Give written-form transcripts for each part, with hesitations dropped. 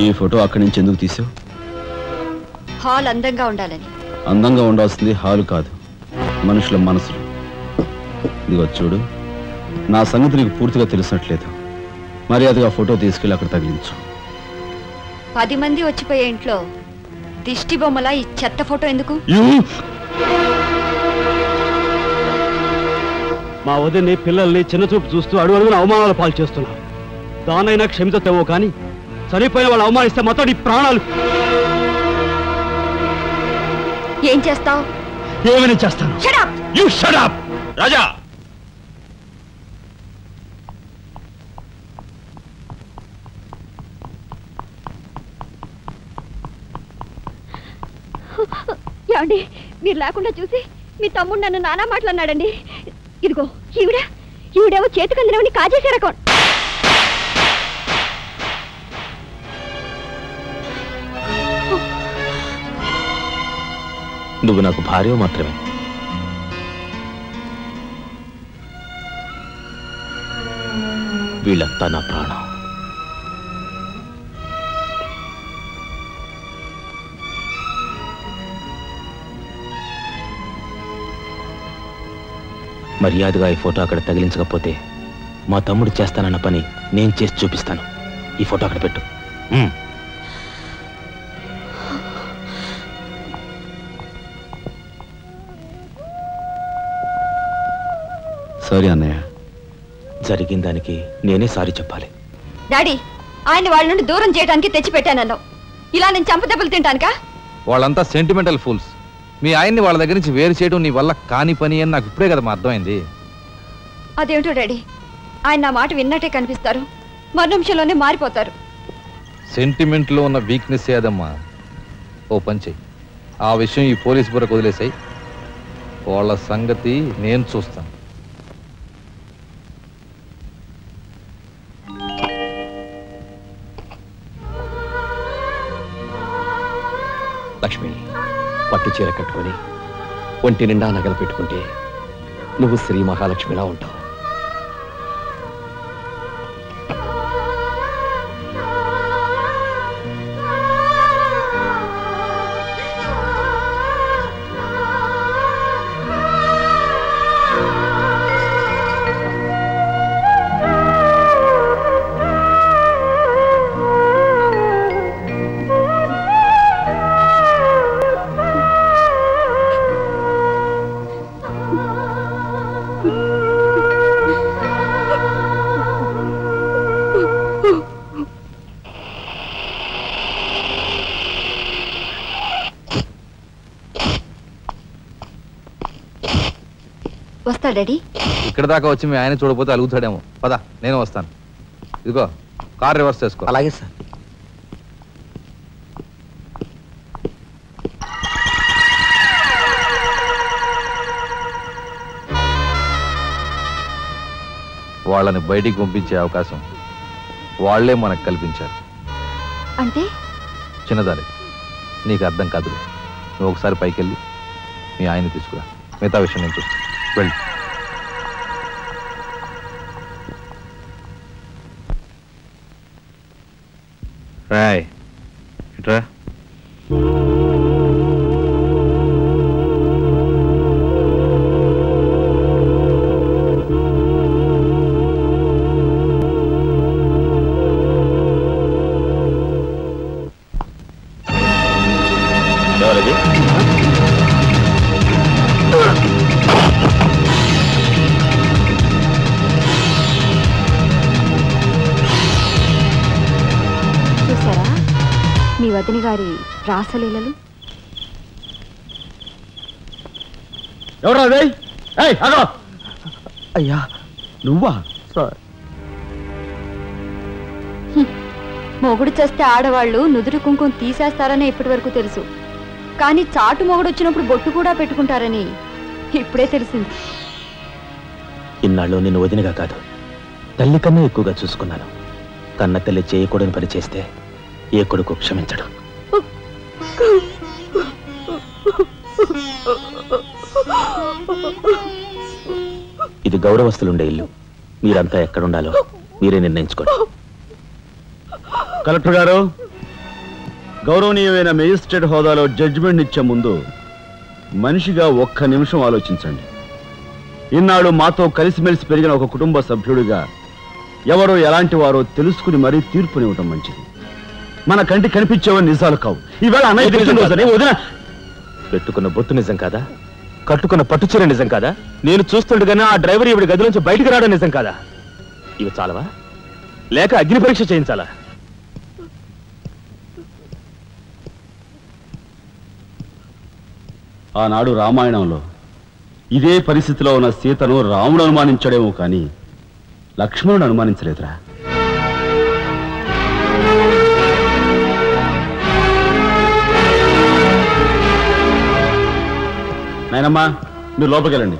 ఈ ఫోటో అక్కడి నుంచి ఎందుకు తీసావు? హాల్ అందంగా ఉండాలని. అందంగా ఉండాల్సింది హాలు కాదు, మనుషుల మనసులు. ఇదిగో చూడు, నా సంగతి నీకు పూర్తిగా తెలిసినట్లేదు. మర్యాదగా ఫోటో తీసుకెళ్ళి అక్కడ తగిలించు. 10 మంది వచ్చిపోయే ఇంట్లో దిష్టి బొమ్మల ఈ చెత్త ఫోటో ఎందుకు? మా వదిని పిల్లల్ని చిన్నచూపు చూస్తూ అడుగున అవమానాలు పాలు చేస్తున్నారు. దానైనా క్షమితేమో కానీ చనిపోయిన వాళ్ళు అవమానిస్తే మొత్తం నీ ప్రాణాలు. ఏం చేస్తావు? ఏమైనా చేస్తాను. యు షట్ అప్ రాజా. ఏమండి, మీరు లేకుండా చూసి మీ తమ్ముడు నన్ను నానా మాట్లాడినాడండి. ఇదిగో ఈవిడేమో చేతికందినవని కాజేసే రకం. నువ్వు నాకు భార్య మాత్రమే. వీళ్ళంతా నా ప్రాణం. మర్యాదగా ఈ ఫోటో అక్కడ తగిలించకపోతే మా తమ్ముడు చేస్తానన్న పని నేను చేసి చూపిస్తాను. ఈ ఫోటో అక్కడ పెట్టు. సారీ అన్నయ్య. జరిగిన దానికి నేనే సారీ చెప్పాలి. డాడీ, ఆయన వాళ్ళ నుండి దూరం చేయడానికి తెచ్చిపెట్టానన్నావు. ఇలా నేను చంపదెబ్బలు తింటానుకా? వాళ్ళంతా సెంటిమెంటల్ ఫూల్స్. మీ ఆయన్ని వాళ్ళ దగ్గర నుంచి వేరు చేయడం నీ వల్ల కాని పని అని నాకు ఇప్పుడే కదా అర్థమైంది. అదేమిటో డాడీ, ఆయన నా మాట విన్నట్టే కనిపిస్తారు, మరు నిమిషంలోనే మారిపోతారు. సెంటిమెంట్లో ఉన్న వీక్నెస్ ఏదమ్మా. ఓ పని చెయ్యి, ఆ విషయం ఈ పోలీస్ బుర్రకు వదిలేసాయి. వాళ్ళ సంగతి నేను చూస్తాను. లక్ష్మి, పట్టు చీర కట్టుకొని ఒంటి నిండా నగలు పెట్టుకుంటే నువ్వు శ్రీ మహాలక్ష్మిలా ఉంటావు. వస్తా డాడీ. ఇక్కడ దాకా వచ్చి మీ ఆయన చూడకపోతే అలుగుతాడేమో. పద, నేను వస్తాను. ఇదిగో కార్ రివర్స్ చేసుకో. అలాగే సార్. వాళ్ళని బయటికి పంపించే అవకాశం వాళ్లే మనకు కల్పించారు. అంటే చిన్నదారి, నీకు అర్థం కాదు. నువ్వు ఒకసారి పైకి వెళ్ళి మీ ఆయన్ని తీసుకురా. మిగతా విషయం నేను చూస్తాను. వెళ్ళి రాయ్ ఇట్రా. ఎవరది? చూసారా మీ వదిన గారి రాసలీలలు? ఎవరా? అయ్యా నువ్వా? మొగుడు చేస్తే ఆడవాళ్ళు నుదురు కుంకుమ తీసేస్తారని ఇప్పటి వరకు తెలుసు, కానీ చాటు మొగుడు వచ్చినప్పుడు బొట్టు కూడా పెట్టుకుంటారని ఇప్పుడే తెలిసింది. ఇన్నాళ్ళు నేను వదినగా కాదు, తల్లి కన్నా ఎక్కువగా చూసుకున్నాను. కన్న తల్లి చేయకూడని పని చేస్తే ఏ కొడుకు క్షమించడు. ఇది గౌరవస్తులుండే ఇల్లు. మీరంతా ఎక్కడుండాలో మీరే నిర్ణయించుకోండి. కలెక్టర్ గారు, గౌరవనీయమైన మేజిస్ట్రేట్ హోదాలో జడ్జిమెంట్ ఇచ్చే ముందు మనిషిగా ఒక్క నిమిషం ఆలోచించండి. ఇన్నాళ్ళు మాతో కలిసిమెలిసి పెరిగిన ఒక కుటుంబ సభ్యుడిగా ఎవరో ఎలాంటి వారో తెలుసుకుని మరీ తీర్పునివ్వటం మంచిది. మన కంటి కనిపించేవని నిజాలు కావు. ఈవేళ అన్నయ్య వదిన పెట్టుకున్న బొత్తు నిజం కాదా? కట్టుకున్న పట్టుచీర నిజం కాదా? నేను చూస్తుండగానే ఆ డ్రైవర్ ఇవిడి గది నుంచి బయటికి రావడం నిజం కాదా? ఇవి చాలవా లేక అగ్ని పరీక్ష చేయించాలా? ఆనాడు రామాయణంలో ఇదే పరిస్థితిలో ఉన్న సీతను రాముడు అనుమానించడేమో కానీ లక్ష్మణుడు అనుమానించలేదురా. నాయనమ్మా, మీరు లోపలికి వెళ్ళండి.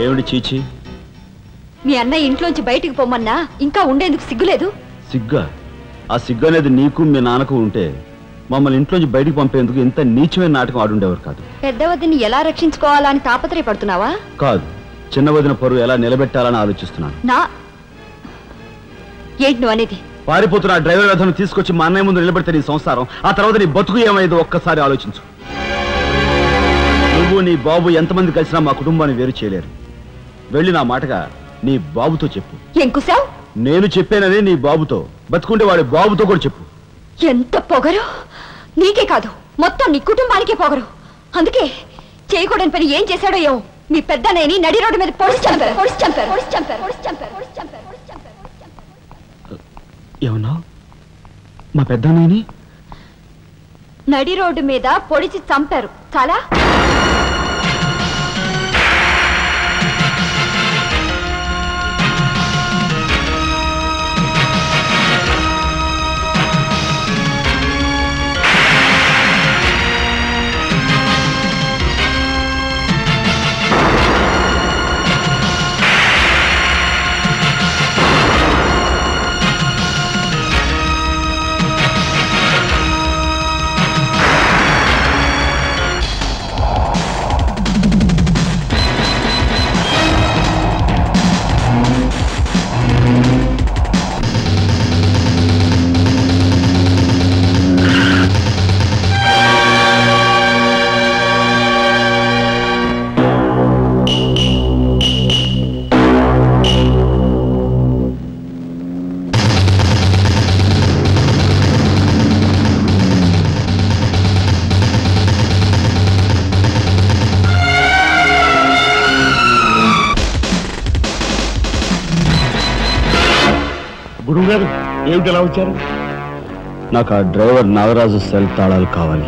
ఏమిటి చీచి? మీ అన్నయ్య ఇంట్లోంచి బయటికి పొమ్మన్నా ఇంకా ఉండేందుకు సిగ్గులేదు? సిగ్గా? ఆ సిగ్గు అనేది నీకు మీ నాన్నకు ఉంటే మమ్మల్ని ఇంట్లోంచి బయటికి పంపేందుకు ఇంత నీచమైన నాటకం ఆడుండేవారు కాదు. పెద్ద వదిని ఎలా రక్షించుకోవాలా అని తాపత్రయపడుతున్నావా? కాదు, చిన్న వదిన పరువు ఎలా నిలబెట్టాలని ఆలోచిస్తున్నాను. ఏంటి నువ్వు అనేది? పారిపోతున్న డ్రైవర్ రథను తీసుకొచ్చి మా అన్నయ్య ముందు నిలబెడితే నీ సంసారం, ఆ తర్వాత నీ బతుకు ఏమైందో ఒక్కసారి ఆలోచించు. నువ్వు నీ బాబు ఎంతమంది కలిసినా మా కుటుంబాన్ని వేరు చేయలేరు. వెళ్ళి నా మాటగా నీ బాబుతో చెప్పు. ఏం కుసావ్? నేను చెప్పానని నీ బాబుతో, బతుకుంటే వాడి బాబుతో కూడా చెప్పు. ఎంత పొగరు! నీకే కాదు మొత్తం నీ కుటుంబానికే పొగరు. అందుకే చేయకూడని పని ఏం చేశాడో ఏమో మీ పెద్దనయ్యని నడి రోడ్డు మీద పొడిచి చంపారు. ఏమన్నా? మా పెద్దనయ్యని నడి రోడ్డు మీద పొడిచి చంపారు. చాలా గురువుగారు ఏమిటి ఎలా వచ్చారు? నాకు ఆ డ్రైవర్ నాగరాజు సెల్ తాళాలు కావాలి.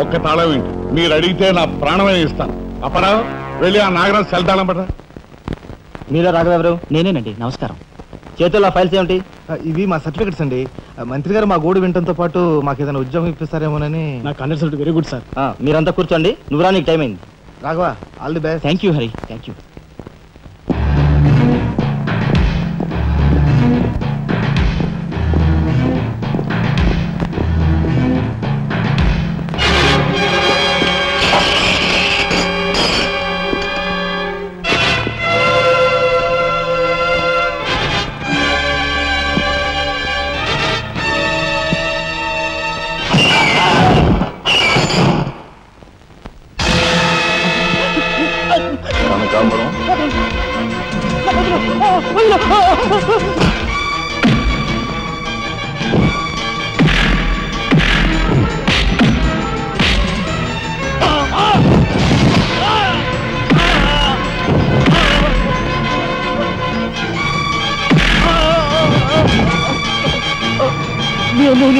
ఒక్క తాళం ఏంటి, మీరు అడిగితే నా ప్రాణమే ఇస్తాను. అపరావు వెళ్ళి ఆ నాగరాజు సెల్ తాళం పడరా. మీరే రాఘవెవరు? నేనేనండి. నమస్కారం. చేతుల్లో ఫైల్స్ ఏమిటి? ఇవి మా సర్టిఫికెట్స్ అండి. మంత్రి గారు మా గోడు వినడంతో పాటు మాకు ఏదైనా ఉద్యోగం ఇప్పిస్తారేమోనని. నాకు కన్సల్ట్ వెరీ గుడ్ సార్. మీరంతా కూర్చోండి. నువ్వురా, నీకు టైం అయింది. Raghava, all the best. Thank you Hari. Thank you.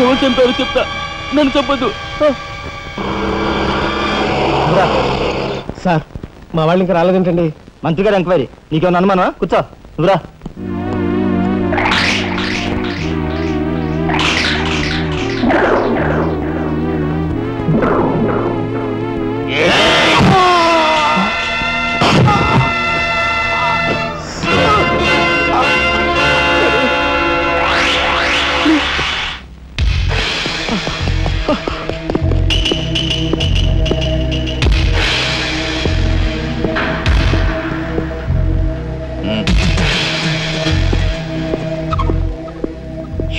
ఎవరు చంపారు చెప్తా, నన్ను చెప్పద్దు. సార్, మా వాళ్ళు ఇంకా రాలేదేంటండి? మంత్రి గారు ఎంక్వైరీ. నీకేమన్నా అనుమానమా? కూర్చో, నువ్వురా.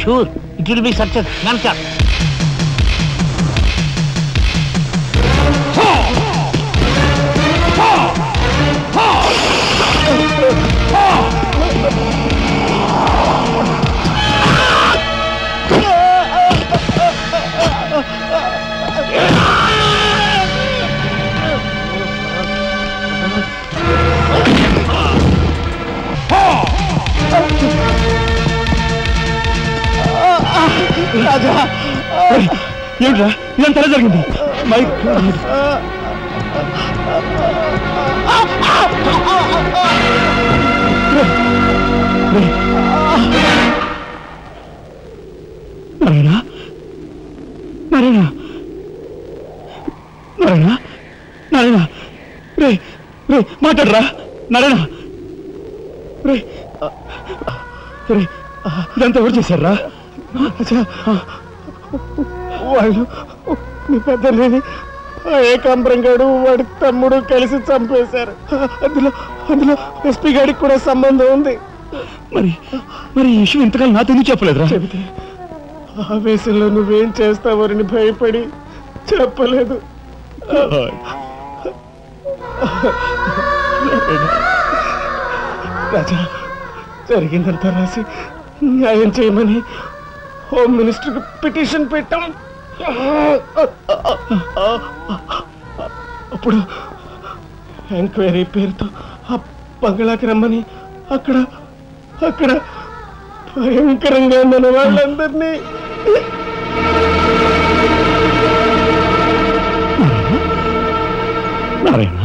Sure it will be success కనుక రాజా ఏమిట్రా ఇదంతా జరిగింది మైక్ నారాయణ నారాయణ నారాయణ నారాయణ రే రే మాట్లాడరా నారాయణ రే రే ఇదంతా ఎవరు చేశారా వాళ్ళు మీ పెద్దలేని ఏకాంబరం గారు వాడి తమ్ముడు కలిసి చంపేశారు. అందులో ఎస్పీ గారికి కూడా సంబంధం ఉంది. మరి మరి ఈ విషయం ఇంతకాలం నాతో ఎందుకు చెప్పలేదురా? చెబితే ఆవేశంలో నువ్వేం చేస్తావని భయపడి చెప్పలేదు. రాజా జరిగిందంతా రాసి న్యాయం చేయమని హోమ్ మినిస్టర్కి పిటిషన్ పెట్టాం. అప్పుడు ఎంక్వైరీ పేరుతో ఆ బంగ్లాకి రమ్మని అక్కడ భయంకరంగా మన వాళ్ళందరినీ నారాయణ